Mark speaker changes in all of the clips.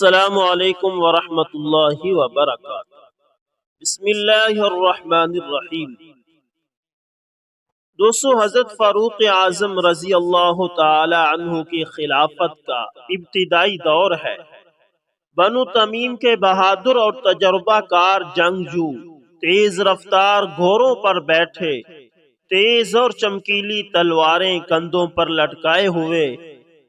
Speaker 1: السلام علیکم ورحمۃ اللہ وبرکاتہ۔ بسم اللہ الرحمن الرحیم۔ دوستو، حضرت فاروق اعظم رضی اللہ تعالی عنہ کی خلافت کا ابتدائی دور ہے۔ بنو تمیم کے بہادر اور تجربہ کار جنگجو تیز رفتار گھوڑوں پر بیٹھے، تیز اور چمکیلی تلواریں کندھوں پر لٹکائے ہوئے،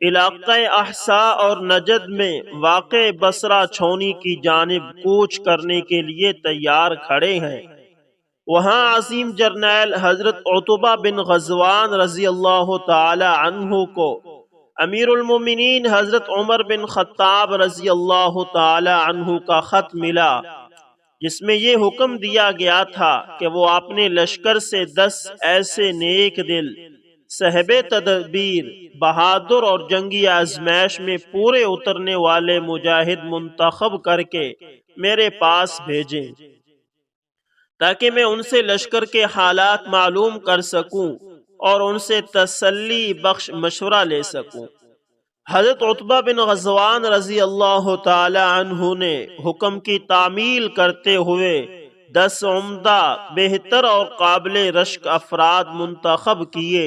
Speaker 1: علاقہ احساء اور نجد میں واقع بصرہ چھونی کی جانب کوچ کرنے کے لیے تیار کھڑے ہیں۔ وہاں عظیم جرنیل حضرت عتبہ بن غزوان رضی اللہ تعالی عنہ کو امیر المومنین حضرت عمر بن خطاب رضی اللہ تعالی عنہ کا خط ملا، جس میں یہ حکم دیا گیا تھا کہ وہ اپنے لشکر سے 10 ایسے نیک دل، صاحب تدبیر، بہادر اور جنگی آزمائش میں پورے اترنے والے مجاہد منتخب کر کے میرے پاس بھیجیں، تاکہ میں ان سے لشکر کے حالات معلوم کر سکوں اور ان سے تسلی بخش مشورہ لے سکوں۔ حضرت عتبہ بن غزوان رضی اللہ تعالی عنہ نے حکم کی تعمیل کرتے ہوئے 10 عمدہ، بہتر اور قابل رشک افراد منتخب کیے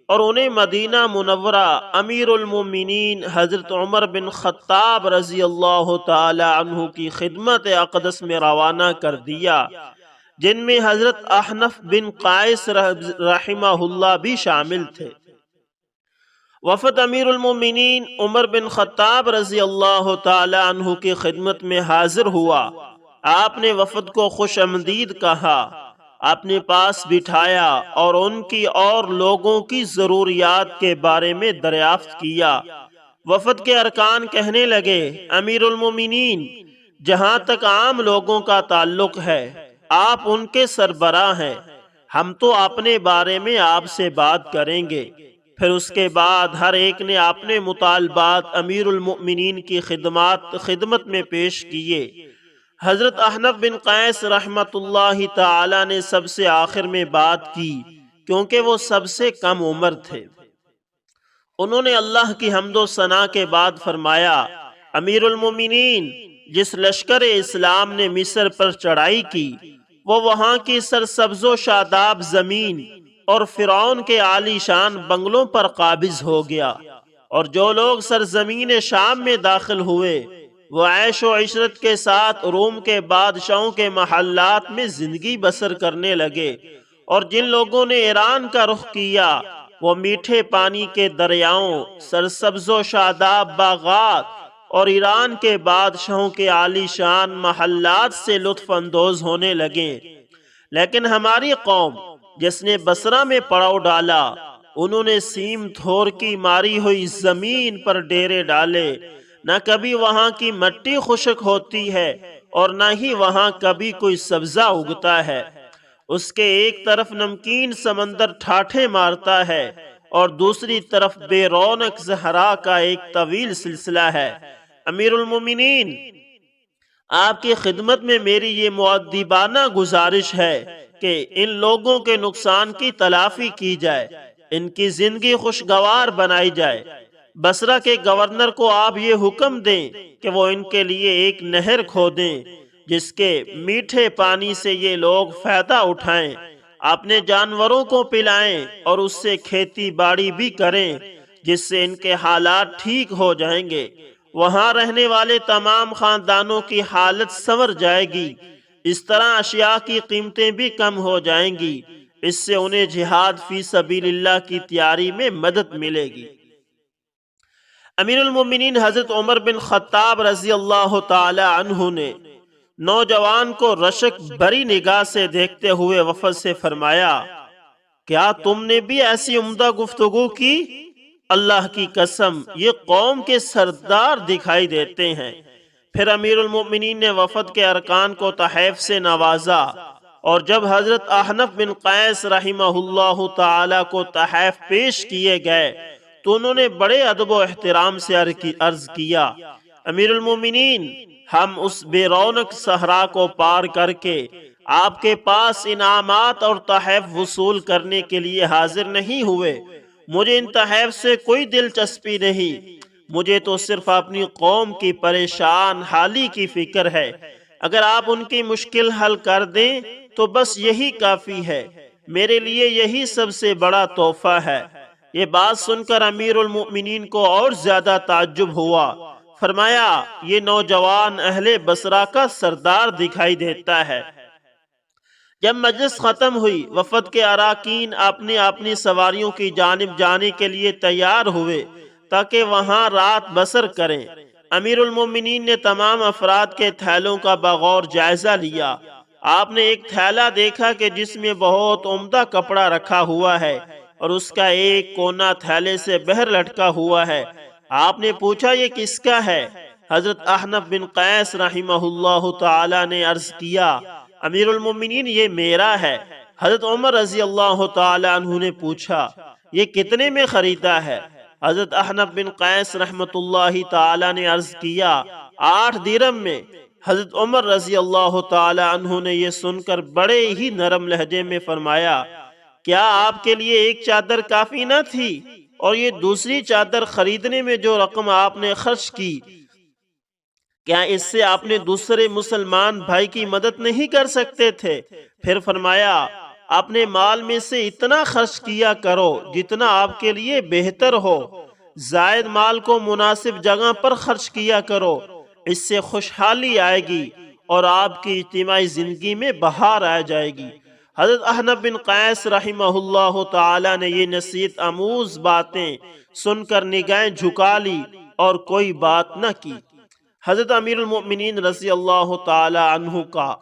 Speaker 1: اور انہیں مدینہ منورہ امیر المومنین حضرت عمر بن خطاب رضی اللہ تعالی عنہ کی خدمت اقدس میں روانہ کر دیا، جن میں حضرت احنف بن قیس رحمہ اللہ بھی شامل تھے۔ وفد امیر المومنین عمر بن خطاب رضی اللہ تعالی عنہ کی خدمت میں حاضر ہوا۔ آپ نے وفد کو خوش آمدید کہا، اپنے پاس بٹھایا اور ان کی اور لوگوں کی ضروریات کے بارے میں دریافت کیا۔ وفد کے ارکان کہنے لگے، امیر المومنین، جہاں تک عام لوگوں کا تعلق ہے، آپ ان کے سربراہ ہیں، ہم تو اپنے بارے میں آپ سے بات کریں گے۔ پھر اس کے بعد ہر ایک نے اپنے مطالبات امیر المؤمنین کی خدمت میں پیش کیے۔ حضرت احنف بن قیس رحمت اللہ تعالی نے سب سے آخر میں بات کی، کیونکہ وہ سب سے کم عمر تھے۔ انہوں نے اللہ کی حمد و ثنا کے بعد فرمایا، امیر المومنین، جس لشکر اسلام نے مصر پر چڑھائی کی، وہ وہاں کی سرسبز و شاداب زمین اور فرعون کے عالی شان بنگلوں پر قابض ہو گیا، اور جو لوگ سرزمین شام میں داخل ہوئے وہ عیش و عشرت کے ساتھ روم کے بادشاہوں کے محلات میں زندگی بسر کرنے لگے، اور جن لوگوں نے ایران کا رخ کیا وہ میٹھے پانی کے دریاؤں، سرسبز و شاداب باغات اور ایران کے بادشاہوں کے عالی شان محلات سے لطف اندوز ہونے لگے۔ لیکن ہماری قوم، جس نے بصرہ میں پڑاؤ ڈالا، انہوں نے سیم تھور کی ماری ہوئی زمین پر ڈیرے ڈالے۔ نہ کبھی وہاں کی مٹی خشک ہوتی ہے اور نہ ہی وہاں کبھی کوئی سبزہ اگتا ہے۔ اس کے ایک طرف نمکین سمندر ٹھاٹھے مارتا ہے اور دوسری طرف بے رونق صحرا کا ایک طویل سلسلہ ہے۔ امیر المومنین، آپ کی خدمت میں میری یہ مؤدبانہ گزارش ہے کہ ان لوگوں کے نقصان کی تلافی کی جائے، ان کی زندگی خوشگوار بنائی جائے۔ بصرہ کے گورنر کو آپ یہ حکم دیں کہ وہ ان کے لیے ایک نہر کھودیں، جس کے میٹھے پانی سے یہ لوگ فائدہ اٹھائیں، اپنے جانوروں کو پلائیں اور اس سے کھیتی باڑی بھی کریں، جس سے ان کے حالات ٹھیک ہو جائیں گے۔ وہاں رہنے والے تمام خاندانوں کی حالت سنور جائے گی، اس طرح اشیاء کی قیمتیں بھی کم ہو جائیں گی، اس سے انہیں جہاد فی سبیل اللہ کی تیاری میں مدد ملے گی۔ امیر المومنین حضرت عمر بن خطاب رضی اللہ تعالی عنہ نے نوجوان کو رشک بری نگاہ سے دیکھتے ہوئے وفد سے فرمایا، کیا تم نے بھی ایسی عمدہ گفتگو کی؟ اللہ کی قسم، یہ قوم کے سردار دکھائی دیتے ہیں۔ پھر امیر المؤمنین نے وفد کے ارکان کو تحائف سے نوازا، اور جب حضرت احنف بن قیس رحمہ اللہ تعالی کو تحائف پیش کیے گئے تو انہوں نے بڑے ادب و احترام سے عرض کیا، امیر المومنین، ہم اس بے رونق صحرا کو پار کر کے آپ کے پاس انعامات اور تحائف وصول کرنے کے لیے حاضر نہیں ہوئے۔ مجھے ان تحائف سے کوئی دلچسپی نہیں، مجھے تو صرف اپنی قوم کی پریشان حالی کی فکر ہے، اگر آپ ان کی مشکل حل کر دیں تو بس یہی کافی ہے، میرے لیے یہی سب سے بڑا تحفہ ہے۔ یہ بات سن کر امیر المؤمنین کو اور زیادہ تعجب ہوا۔ فرمایا، یہ نوجوان اہل بصرہ کا سردار دکھائی دیتا ہے۔ جب مجلس ختم ہوئی، وفد کے اراکین اپنی اپنی سواریوں کی جانب جانے کے لیے تیار ہوئے تاکہ وہاں رات بسر کریں۔ امیر المومنین نے تمام افراد کے تھیلوں کا بغور جائزہ لیا۔ آپ نے ایک تھیلا دیکھا کہ جس میں بہت عمدہ کپڑا رکھا ہوا ہے اور اس کا ایک کونا تھیلے سے باہر لٹکا ہوا ہے۔ آپ نے پوچھا، یہ کس کا ہے؟ حضرت احنف بن قیس رحمہ اللہ تعالی نے عرض کیا، امیر المومنین یہ میرا ہے۔ حضرت عمر رضی اللہ تعالی عنہ نے پوچھا، یہ کتنے میں خریدا ہے؟ حضرت احنف بن قیس رحمۃ اللہ تعالی نے عرض کیا، 8 درہم میں۔ حضرت عمر رضی اللہ تعالی عنہ نے یہ سن کر بڑے ہی نرم لہجے میں فرمایا، کیا آپ کے لیے ایک چادر کافی نہ تھی؟ اور یہ دوسری چادر خریدنے میں جو رقم آپ نے خرچ کی، کیا اس سے آپ نے دوسرے مسلمان بھائی کی مدد نہیں کر سکتے تھے؟ پھر فرمایا، اپنے مال میں سے اتنا خرچ کیا کرو جتنا آپ کے لیے بہتر ہو، زائد مال کو مناسب جگہ پر خرچ کیا کرو، اس سے خوشحالی آئے گی اور آپ کی اجتماعی زندگی میں بہار آ جائے گی۔ حضرت احنف بن قیس رحمہ اللہ تعالی نے یہ نصیحت آموز باتیں سن کر نگاہیں جھکا لی اور کوئی بات نہ کی۔ حضرت امیر المؤمنین رضی اللہ تعالی عنہ کا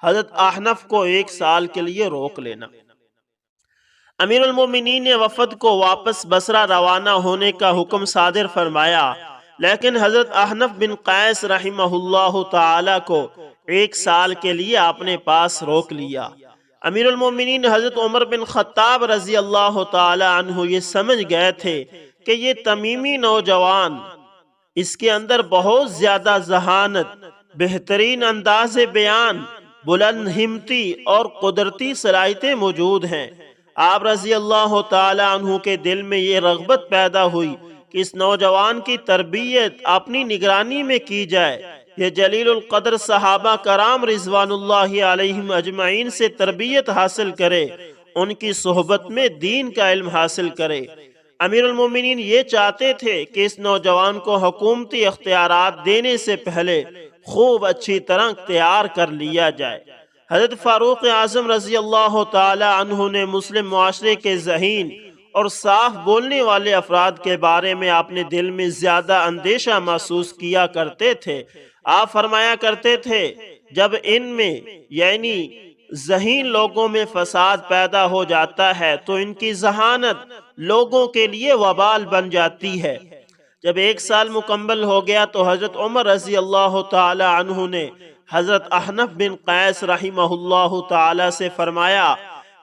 Speaker 1: حضرت احنف کو 1 سال کے لیے روک لینا۔ امیر المؤمنین نے وفد کو واپس بصرہ روانہ ہونے کا حکم صادر فرمایا، لیکن حضرت احنف بن قیس رحمہ اللہ تعالی کو 1 سال کے لیے اپنے پاس روک لیا۔ امیر المؤمنین حضرت عمر بن خطاب رضی اللہ تعالی عنہ یہ سمجھ گئے تھے کہ یہ تمیمی نوجوان، اس کے اندر بہت زیادہ ذہانت، بہترین انداز بیان، بلند ہمتی اور قدرتی صلاحیتیں موجود ہیں۔ آپ رضی اللہ تعالی عنہ کے دل میں یہ رغبت پیدا ہوئی کہ اس نوجوان کی تربیت اپنی نگرانی میں کی جائے۔ یہ جلیل القدر صحابہ کرام رضوان اللہ علیہم اجمعین سے تربیت حاصل کرے، ان کی صحبت میں دین کا علم حاصل کرے۔ امیر المومنین یہ چاہتے تھے کہ اس نوجوان کو حکومتی اختیارات دینے سے پہلے خوب اچھی طرح تیار کر لیا جائے۔ حضرت فاروق اعظم رضی اللہ تعالی عنہ نے مسلم معاشرے کے ذہین اور صاف بولنے والے افراد کے بارے میں اپنے دل میں زیادہ اندیشہ محسوس کیا کرتے تھے۔ آپ فرمایا کرتے تھے، جب ان میں یعنی ذہین لوگوں میں فساد پیدا ہو جاتا ہے تو ان کی ذہانت لوگوں کے لیے وبال بن جاتی ہے۔ جب 1 سال مکمل ہو گیا تو حضرت عمر رضی اللہ تعالی عنہ نے حضرت احنف بن قیس رحمہ اللہ تعالی سے فرمایا،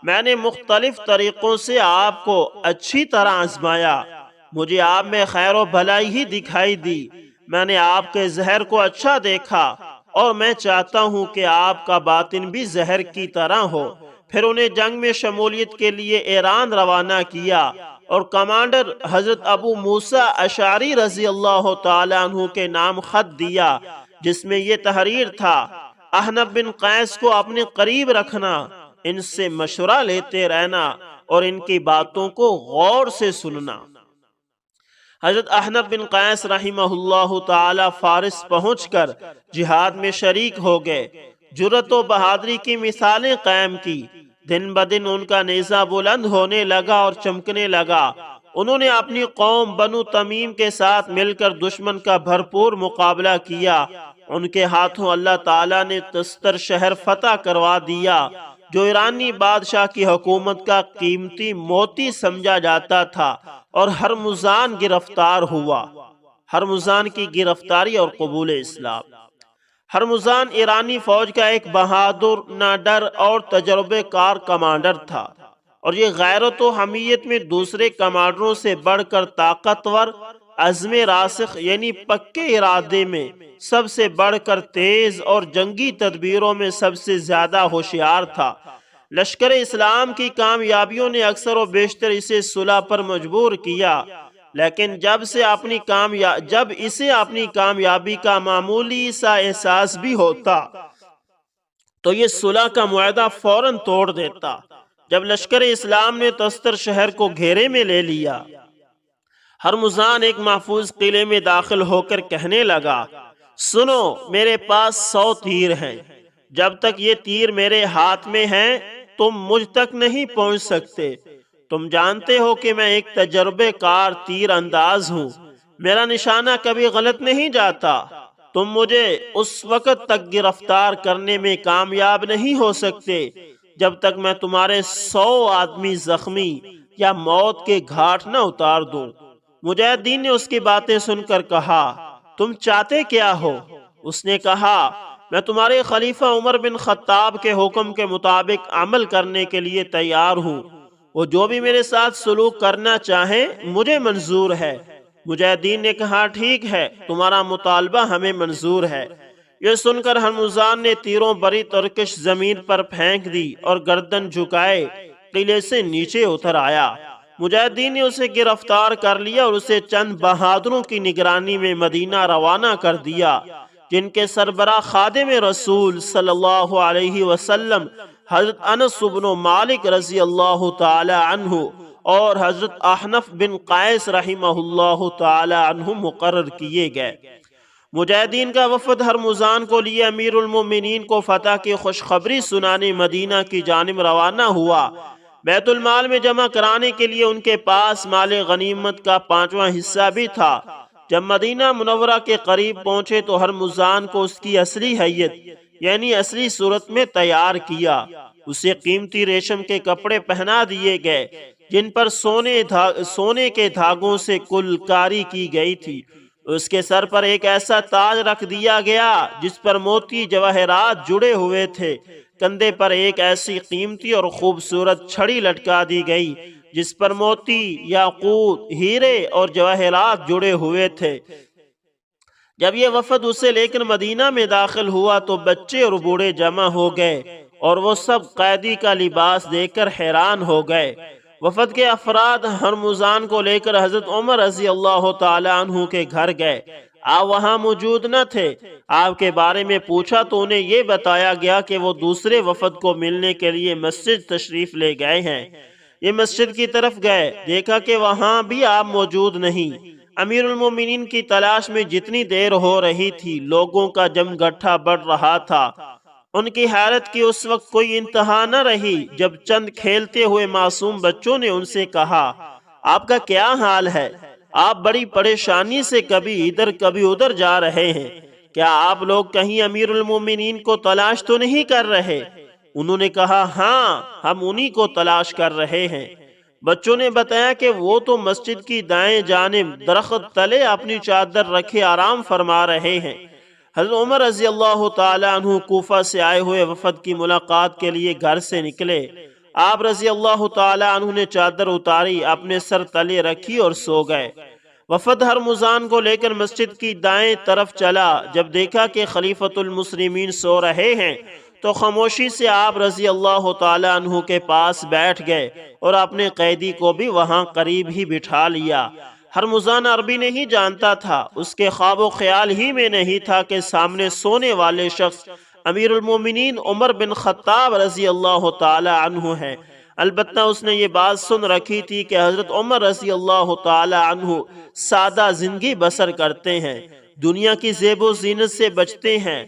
Speaker 1: میں نے مختلف طریقوں سے آپ کو اچھی طرح آزمایا، مجھے آپ میں خیر و بھلائی ہی دکھائی دی، میں نے آپ کے زہر کو اچھا دیکھا اور میں چاہتا ہوں کہ آپ کا باطن بھی زہر کی طرح ہو۔ پھر انہیں جنگ میں شمولیت کے لیے ایران روانہ کیا اور کمانڈر حضرت ابو موسیٰ اشعری رضی اللہ تعالی عنہ کے نام خط دیا، جس میں یہ تحریر تھا، احنف بن قیس کو اپنے قریب رکھنا، ان سے مشورہ لیتے رہنا اور ان کی باتوں کو غور سے سننا۔ حضرت احنف بن قیس رحمہ اللہ تعالی فارس پہنچ کر جہاد میں شریک ہو گئے، جرأت و بہادری کی مثالیں قائم کی۔ دن بدن ان کا نیزہ بلند ہونے لگا اور چمکنے لگا۔ انہوں نے اپنی قوم بنو تمیم کے ساتھ مل کر دشمن کا بھرپور مقابلہ کیا۔ ان کے ہاتھوں اللہ تعالیٰ نے تستر شہر فتح کروا دیا، جو ایرانی بادشاہ کی حکومت کا قیمتی موتی سمجھا جاتا تھا، اور ہرمزان گرفتار ہوا۔ ہرمزان کی گرفتاری اور قبول اسلام۔ ہرمزان ایرانی فوج کا ایک بہادر، ناڈر اور تجربے کار کمانڈر تھا، اور یہ غیرت و حمیت میں دوسرے کمانڈروں سے بڑھ کر طاقتور، عزم راسخ یعنی پکے ارادے میں سب سے بڑھ کر تیز اور جنگی تدبیروں میں سب سے زیادہ ہوشیار تھا۔ لشکر اسلام کی کامیابیوں نے اکثر و بیشتر اسے صلح پر مجبور کیا، لیکن جب اسے اپنی کامیابی کا معمولی سا احساس بھی ہوتا تو یہ صلح کا معاہدہ فوراً توڑ دیتا۔ جب لشکر اسلام نے تستر شہر کو گھیرے میں لے لیا، ہرمزان ایک محفوظ قلعے میں داخل ہو کر کہنے لگا، سنو، میرے پاس 100 تیر ہیں، جب تک یہ تیر میرے ہاتھ میں ہیں تم مجھ تک نہیں پہنچ سکتے۔ تم جانتے ہو کہ میں ایک تجربے کار تیر انداز ہوں، میرا نشانہ کبھی غلط نہیں جاتا۔ تم مجھے اس وقت تک گرفتار کرنے میں کامیاب نہیں ہو سکتے جب تک میں تمہارے 100 آدمی زخمی یا موت کے گھاٹ نہ اتار دوں۔ مجاہدین نے اس کی باتیں سن کر کہا، تم چاہتے کیا ہو؟ اس نے کہا، میں تمہارے خلیفہ عمر بن خطاب کے حکم کے مطابق عمل کرنے کے لیے تیار ہوں، وہ جو بھی میرے ساتھ سلوک کرنا چاہیں مجھے منظور ہے۔ مجاہدین نے کہا، ٹھیک ہے، تمہارا مطالبہ ہمیں منظور ہے۔ یہ سن کر ہرمزان نے تیروں بری ترکش زمین پر پھینک دی اور گردن جھکائے قلعے سے نیچے اتر آیا۔ مجاہدین نے اسے گرفتار کر لیا اور اسے چند بہادروں کی نگرانی میں مدینہ روانہ کر دیا، جن کے سربراہ خادم رسول صلی اللہ علیہ وسلم حضرت انس بن مالک رضی اللہ تعالی عنہ اور حضرت احنف بن قیس رحمہ اللہ تعالی عنہ مقرر کیے گئے۔ مجاہدین کا وفد ہرمزان کو لیے امیر المومنین کو فتح کی خوشخبری سنانے مدینہ کی جانب روانہ ہوا۔ بیت المال میں جمع کرانے کے لیے ان کے پاس مال غنیمت کا 5واں حصہ بھی تھا۔ جب مدینہ منورہ کے قریب پہنچے تو ہرمزان کو اس کی اصلی حیت یعنی اصلی صورت میں تیار کیا۔ اسے قیمتی ریشم کے کپڑے پہنا دیے گئے جن پر سونے کے دھاگوں سے کلکاری کی گئی تھی۔ اس کے سر پر ایک ایسا تاج رکھ دیا گیا جس پر موتی جواہرات جڑے ہوئے تھے۔ کندھے پر ایک ایسی قیمتی اور خوبصورت چھڑی لٹکا دی گئی جس پر موتی، یاقوت، ہیرے اور جواہرات جڑے ہوئے تھے۔ جب یہ وفد اسے لے کر مدینہ میں داخل ہوا تو بچے اور بوڑھے جمع ہو گئے اور وہ سب قیدی کا لباس دیکھ کر حیران ہو گئے۔ وفد کے افراد ہرمزان کو لے کر حضرت عمر رضی اللہ تعالی عنہ کے گھر گئے۔ آپ وہاں موجود نہ تھے۔ آپ کے بارے میں پوچھا تو انہیں یہ بتایا گیا کہ وہ دوسرے وفد کو ملنے کے لیے مسجد تشریف لے گئے ہیں۔ یہ مسجد کی طرف گئے، دیکھا کہ وہاں بھی آپ موجود نہیں۔ امیر المومنین کی تلاش میں جتنی دیر ہو رہی تھی، لوگوں کا جم گٹھا بڑھ رہا تھا۔ ان کی حیرت کی اس وقت کوئی انتہا نہ رہی جب چند کھیلتے ہوئے معصوم بچوں نے ان سے کہا، آپ کا کیا حال ہے؟ آپ بڑی پریشانی سے کبھی ادھر کبھی ادھر جا رہے ہیں، کیا آپ لوگ کہیں امیر المومنین کو تلاش تو نہیں کر رہے؟ انہوں نے کہا، ہاں، ہم انہی کو تلاش کر رہے ہیں۔ بچوں نے بتایا کہ وہ تو مسجد کی دائیں جانب درخت تلے اپنی چادر رکھے آرام فرما رہے ہیں۔ حضرت عمر رضی اللہ تعالی عنہ کوفہ سے آئے ہوئے وفد کی ملاقات کے لیے گھر سے نکلے۔ آپ رضی اللہ تعالی عنہ نے چادر اتاری، اپنے سر تلے رکھی اور سو گئے۔ وفد ہرمزان کو لے کر مسجد کی دائیں طرف چلا۔ جب دیکھا کہ خلیفۃ المسلمین سو رہے ہیں تو خاموشی سے آپ رضی اللہ تعالی عنہ کے پاس بیٹھ گئے اور اپنے قیدی کو بھی وہاں قریب ہی بٹھا لیا۔ ہرمزان عربی نہیں جانتا تھا، اس کے خواب و خیال ہی میں نہیں تھا کہ سامنے سونے والے شخص امیر المومنین عمر بن خطاب رضی اللہ تعالی عنہ ہے۔ البتہ اس نے یہ بات سن رکھی تھی کہ حضرت عمر رضی اللہ تعالی عنہ سادہ زندگی بسر کرتے ہیں، دنیا کی زیب و زینت سے بچتے ہیں،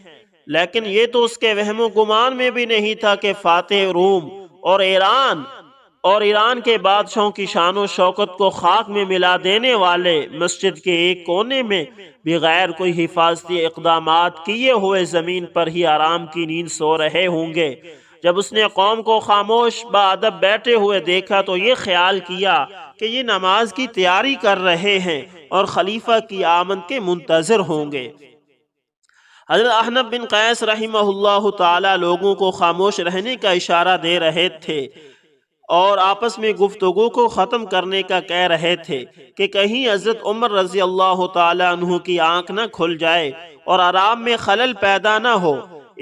Speaker 1: لیکن یہ تو اس کے وہم و گمان میں بھی نہیں تھا کہ فاتح روم اور ایران کے بادشاہوں کی شان و شوکت کو خاک میں ملا دینے والے مسجد کے ایک کونے میں بغیر کوئی حفاظتی اقدامات کیے ہوئے زمین پر ہی آرام کی نیند سو رہے ہوں گے۔ جب اس نے قوم کو خاموش بادب بیٹھے ہوئے دیکھا تو یہ خیال کیا کہ یہ نماز کی تیاری کر رہے ہیں اور خلیفہ کی آمد کے منتظر ہوں گے۔ حضرت احنف بن قیس رحمہ اللہ تعالی لوگوں کو خاموش رہنے کا اشارہ دے رہے تھے اور آپس میں گفتگو کو ختم کرنے کا کہہ رہے تھے کہ کہیں حضرت عمر رضی اللہ تعالی عنہ کی آنکھ نہ کھل جائے اور آرام میں خلل پیدا نہ ہو۔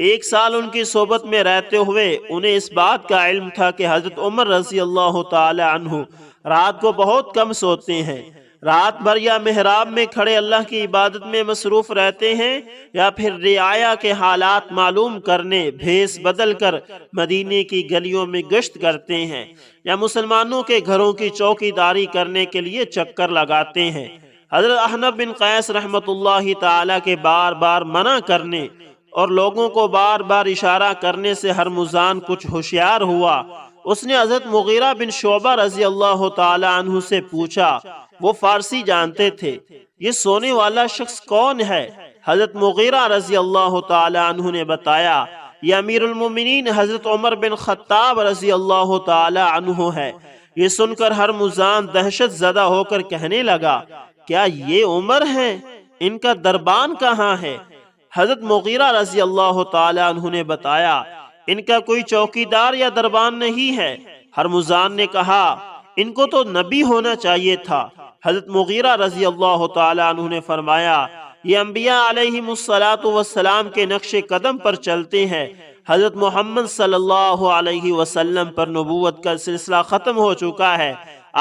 Speaker 1: 1 سال ان کی صحبت میں رہتے ہوئے انہیں اس بات کا علم تھا کہ حضرت عمر رضی اللہ تعالی عنہ رات کو بہت کم سوتے ہیں۔ رات بھر یا محراب میں کھڑے اللہ کی عبادت میں مصروف رہتے ہیں، یا پھر رعایا کے حالات معلوم کرنے بھیس بدل کر مدینے کی گلیوں میں گشت کرتے ہیں، یا مسلمانوں کے گھروں کی چوکی داری کرنے کے لیے چکر لگاتے ہیں۔ حضرت احنف بن قیس رحمۃ اللہ تعالی کے بار بار منع کرنے اور لوگوں کو بار بار اشارہ کرنے سے ہرمزان کچھ ہوشیار ہوا۔ اس نے حضرت مغیرہ بن شعبہ رضی اللہ تعالی عنہ سے پوچھا، وہ فارسی جانتے تھے، یہ سونے والا شخص کون ہے؟ حضرت مغیرہ رضی اللہ تعالی عنہ نے بتایا، یہ امیر المومنین حضرت عمر بن خطاب رضی اللہ تعالی عنہ ہے۔ یہ سن کر ہرمزان دہشت زدہ ہو کر کہنے لگا، کیا یہ عمر ہیں؟ ان کا دربان کہاں ہے؟ حضرت مغیرہ رضی اللہ تعالی عنہ نے بتایا، ان کا کوئی چوکیدار یا دربان نہیں ہے۔ ہرمزان نے کہا، ان کو تو نبی ہونا چاہیے تھا۔ حضرت مغیرہ رضی اللہ تعالی عنہ نے فرمایا، یہ انبیاء علیہم السلام کے نقش قدم پر چلتے ہیں۔ حضرت محمد صلی اللہ علیہ وسلم پر نبوت کا سلسلہ ختم ہو چکا ہے،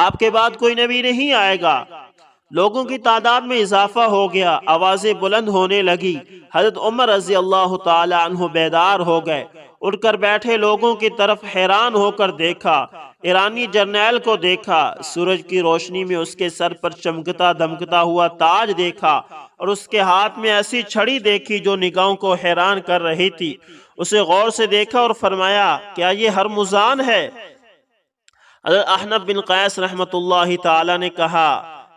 Speaker 1: آپ کے بعد کوئی نبی نہیں آئے گا۔ لوگوں کی تعداد میں اضافہ ہو گیا، آوازیں بلند ہونے لگی۔ حضرت عمر رضی اللہ تعالی عنہ بیدار ہو گئے، اٹھ کر بیٹھے لوگوں کی طرف حیران ہو کر دیکھا۔ ایرانی جرنیل کو دیکھا، سورج کی روشنی میں اس کے سر پر چمکتا دمکتا ہوا تاج دیکھا، اور اس کے ہاتھ میں ایسی چھڑی دیکھی جو نگاہوں کو حیران کر رہی تھی۔ اسے غور سے دیکھا اور فرمایا، کیا یہ ہرمزان ہے؟ حضرت احنف بن قیس رحمۃ اللہ تعالی نے کہا،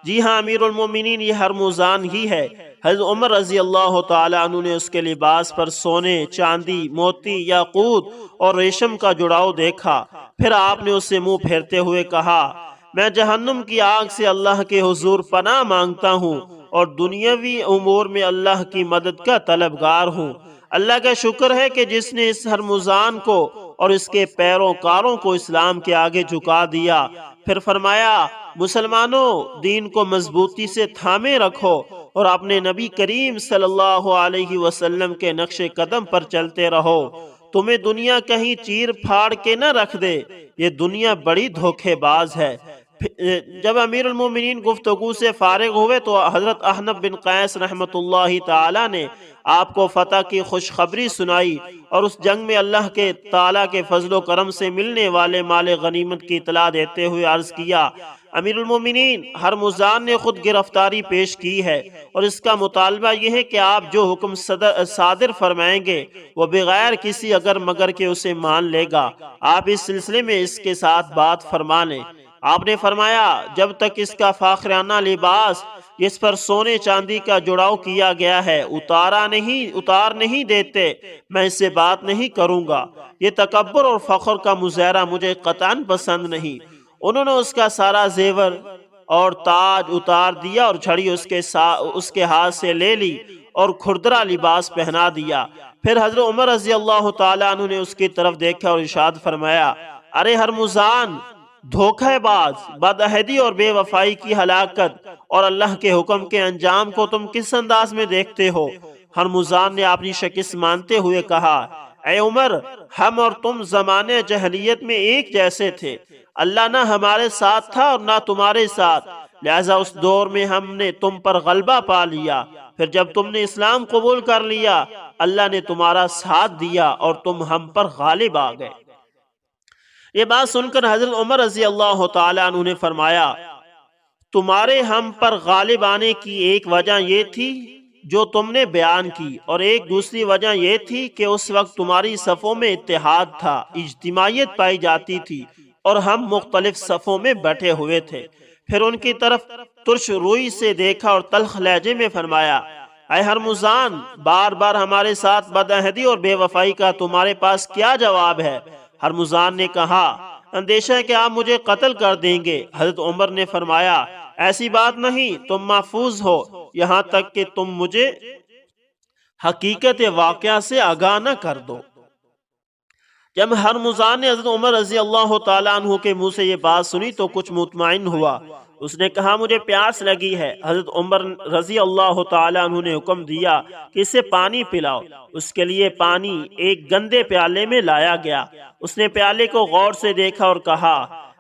Speaker 1: جی ہاں امیر المومنین، یہ ہرمزان ہی ہے۔ حضرت عمر رضی اللہ تعالی عنہ نے اس کے لباس پر سونے، چاندی، موتی، یاقوت اور ریشم کا جڑاؤ دیکھا۔ پھر آپ نے اس سے منہ پھیرتے ہوئے کہا، میں جہنم کی آگ سے اللہ کے حضور پناہ مانگتا ہوں اور دنیاوی امور میں اللہ کی مدد کا طلبگار ہوں۔ اللہ کا شکر ہے کہ جس نے اس ہرمزان کو اور اس کے پیروکاروں کو اسلام کے آگے جھکا دیا۔ پھر فرمایا، مسلمانوں، دین کو مضبوطی سے تھامے رکھو اور اپنے نبی کریم صلی اللہ علیہ وسلم کے نقش قدم پر چلتے رہو۔ تمہیں دنیا کہیں چیر پھاڑ کے نہ رکھ دے، یہ دنیا بڑی دھوکے باز ہے۔ جب امیر المومنین گفتگو سے فارغ ہوئے تو حضرت احنف بن قیس رحمۃ اللہ تعالی نے آپ کو فتح کی خوشخبری سنائی اور اس جنگ میں اللہ کے تعالیٰ کے فضل و کرم سے ملنے والے مال غنیمت کی اطلاع دیتے ہوئے عرض کیا، امیر المومنین، ہرمزان نے خود گرفتاری پیش کی ہے اور اس کا مطالبہ یہ ہے کہ آپ جو حکم صادر فرمائیں گے وہ بغیر کسی اگر مگر کے اسے مان لے گا۔ آپ اس سلسلے میں اس کے ساتھ بات فرما لیں۔ آپ نے فرمایا، جب تک اس کا فاخرانہ لباس جس پر سونے چاندی کا جڑاؤ کیا گیا ہے اتار نہیں دیتے، میں اس سے بات نہیں کروں گا۔ یہ تکبر اور فخر کا مظاہرہ مجھے قطعاً پسند نہیں۔ انہوں نے اس کا سارا زیور اور تاج اتار دیا اور چھڑی اس کے ہاتھ سے لے لی اور کھردرا لباس پہنا دیا۔ پھر حضرت عمر رضی اللہ تعالیٰ عنہ نے اس کی طرف دیکھا اور ارشاد فرمایا، ارے ہرمزان، دھوکہ باز، بدعہدی اور بے وفائی کی ہلاکت اور اللہ کے حکم کے انجام کو تم کس انداز میں دیکھتے ہو؟ ہرمزان نے اپنی شکست مانتے ہوئے کہا، اے عمر، ہم اور تم زمانے جہلیت میں ایک جیسے تھے۔ اللہ نہ ہمارے ساتھ تھا اور نہ تمہارے ساتھ، لہذا اس دور میں ہم نے تم پر غلبہ پا لیا۔ پھر جب تم نے اسلام قبول کر لیا، اللہ نے تمہارا ساتھ دیا اور تم ہم پر غالب آ گئے۔ یہ بات سن کر حضرت عمر رضی اللہ تعالیٰ عنہ نے فرمایا، تمہارے ہم پر غالب آنے کی ایک وجہ یہ تھی جو تم نے بیان کی، اور ایک دوسری وجہ یہ تھی کہ اس وقت تمہاری صفوں میں اتحاد تھا، اجتماعیت پائی جاتی تھی اور ہم مختلف صفوں میں بیٹھے ہوئے تھے۔ پھر ان کی طرف ترش روئی سے دیکھا اور تلخ لہجے میں فرمایا، اے ہرمزان، بار بار ہمارے ساتھ بدعہدی اور بے وفائی کا تمہارے پاس کیا جواب ہے؟ ہرمزان نے کہا، اندیشہ ہے کہ آپ مجھے قتل کر دیں گے۔ حضرت عمر نے فرمایا، ایسی بات نہیں، تم محفوظ ہو یہاں تک کہ تم مجھے حقیقت واقعہ سے آگاہ نہ کر دو۔ جب ہرمزان نے حضرت عمر رضی اللہ تعالیٰ عنہ کے منہ سے یہ بات سنی تو کچھ مطمئن ہوا۔ اس نے کہا، مجھے پیاس لگی ہے۔ حضرت عمر رضی اللہ تعالیٰ عنہ نے حکم دیا کہ اسے پانی پلاؤ۔ اس کے لیے پانی ایک گندے پیالے میں لایا گیا۔ اس نے پیالے کو غور سے دیکھا اور کہا،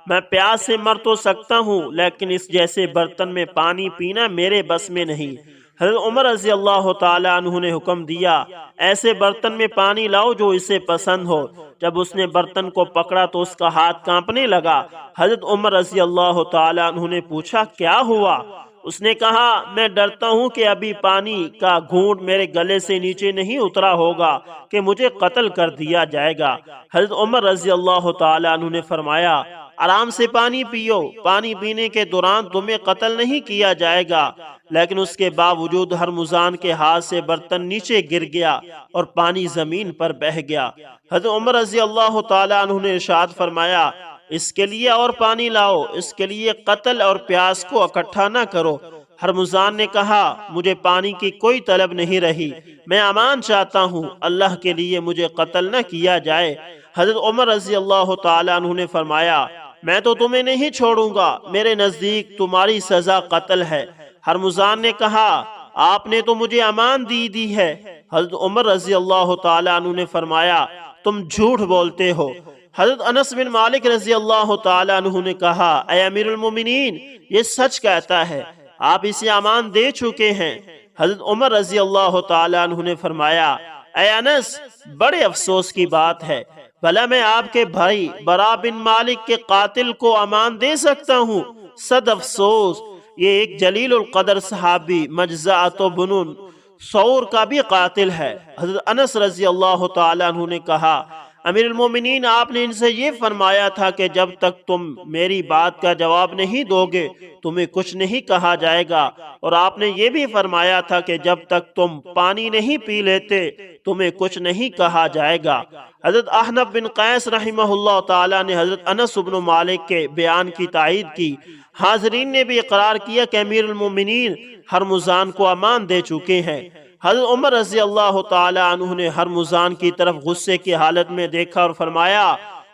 Speaker 1: میں پیاس سے مر تو سکتا ہوں لیکن اس جیسے برتن میں پانی پینا میرے بس میں نہیں۔ حضرت عمر رضی اللہ تعالی عنہ نے حکم دیا ایسے برتن میں پانی لاؤ جو اسے پسند ہو۔ جب اس نے برتن کو پکڑا تو اس کا ہاتھ کانپنے لگا۔ حضرت عمر رضی اللہ تعالی عنہ نے پوچھا کیا ہوا؟ اس نے کہا میں ڈرتا ہوں کہ ابھی پانی کا گھونٹ میرے گلے سے نیچے نہیں اترا ہوگا کہ مجھے قتل کر دیا جائے گا۔ حضرت عمر رضی اللہ تعالی عنہ نے فرمایا آرام سے پانی پیو، پانی پینے کے دوران تمہیں قتل نہیں کیا جائے گا۔ لیکن اس کے باوجود ہرمزان کے ہاتھ سے برتن نیچے گر گیا اور پانی زمین پر بہہ گیا۔ حضرت عمر رضی اللہ تعالی عنہ نے ارشاد فرمایا اس کے لیے اور پانی لاؤ، اس کے لیے قتل اور پیاس کو اکٹھا نہ کرو۔ ہرمزان نے کہا مجھے پانی کی کوئی طلب نہیں رہی، میں امان چاہتا ہوں، اللہ کے لیے مجھے قتل نہ کیا جائے۔ حضرت عمر رضی اللہ تعالی عنہ نے فرمایا میں تو تمہیں نہیں چھوڑوں گا، میرے نزدیک تمہاری سزا قتل ہے۔ ہرمزان نے کہا آپ نے تو مجھے امان دی ہے۔ حضرت عمر رضی اللہ تعالی عنہ نے فرمایا تم جھوٹ بولتے ہو۔ حضرت انس بن مالک رضی اللہ تعالی عنہ نے کہا اے امیر المومنین یہ سچ کہتا ہے، آپ اسے امان دے چکے ہیں۔ حضرت عمر رضی اللہ تعالی عنہ نے فرمایا اے انس بڑے افسوس کی بات ہے، بھلا میں آپ کے بھائی برا بن مالک کے قاتل کو امان دے سکتا ہوں؟ صد افسوس، یہ ایک جلیل القدر صحابی مجزعۃ بن ثور کا بھی قاتل ہے۔ حضرت انس رضی اللہ تعالی عنہ نے کہا امیر المومنین آپ نے ان سے یہ فرمایا تھا کہ جب تک تم میری بات کا جواب نہیں دو گے تمہیں کچھ نہیں کہا جائے گا، اور آپ نے یہ بھی فرمایا تھا کہ جب تک تم پانی نہیں پی لیتے تمہیں کچھ نہیں کہا جائے گا۔ حضرت احنف بن قیس رحمہ اللہ تعالی نے حضرت انس بن مالک کے بیان کی تائید کی۔ حاضرین نے بھی اقرار کیا کہ امیر المومنین ہرمزان کو امان دے چکے ہیں۔ حضرت عمر رضی اللہ تعالی عنہ نے ہرمزان کی طرف غصے کی حالت میں دیکھا اور فرمایا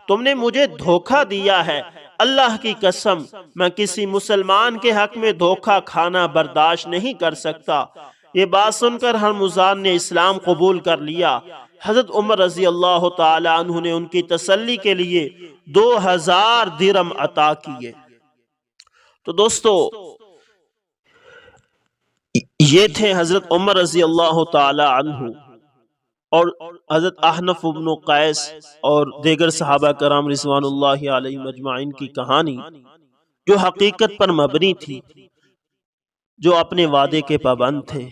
Speaker 1: تم نے مجھے دھوکہ دیا ہے، اللہ کی قسم میں کسی مسلمان کے حق میں دھوکہ کھانا برداشت نہیں کر سکتا۔ یہ بات سن کر ہرمزان نے اسلام قبول کر لیا۔ حضرت عمر رضی اللہ تعالی عنہ نے ان کی تسلی کے لیے 2000 درہم عطا کیے۔ تو دوستو یہ تھے حضرت عمر رضی اللہ تعالی عنہ اور حضرت احنف بن قیس اور دیگر صحابہ کرام رضوان اللہ علیہم اجمعین کی کہانی، جو حقیقت پر مبنی تھی، جو اپنے وعدے کے پابند تھے،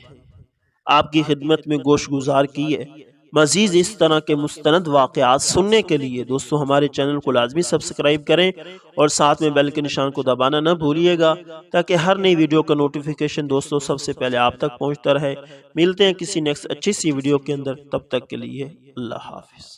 Speaker 1: آپ کی خدمت میں گوش گزار کیے۔ مزید اس طرح کے مستند واقعات سننے کے لیے دوستو ہمارے چینل کو لازمی سبسکرائب کریں اور ساتھ میں بیل کے نشان کو دبانا نہ بھولیے گا تاکہ ہر نئی ویڈیو کا نوٹیفیکیشن دوستو سب سے پہلے آپ تک پہنچتا رہے۔ ملتے ہیں کسی نیکسٹ اچھی سی ویڈیو کے اندر، تب تک کے لیے اللہ حافظ۔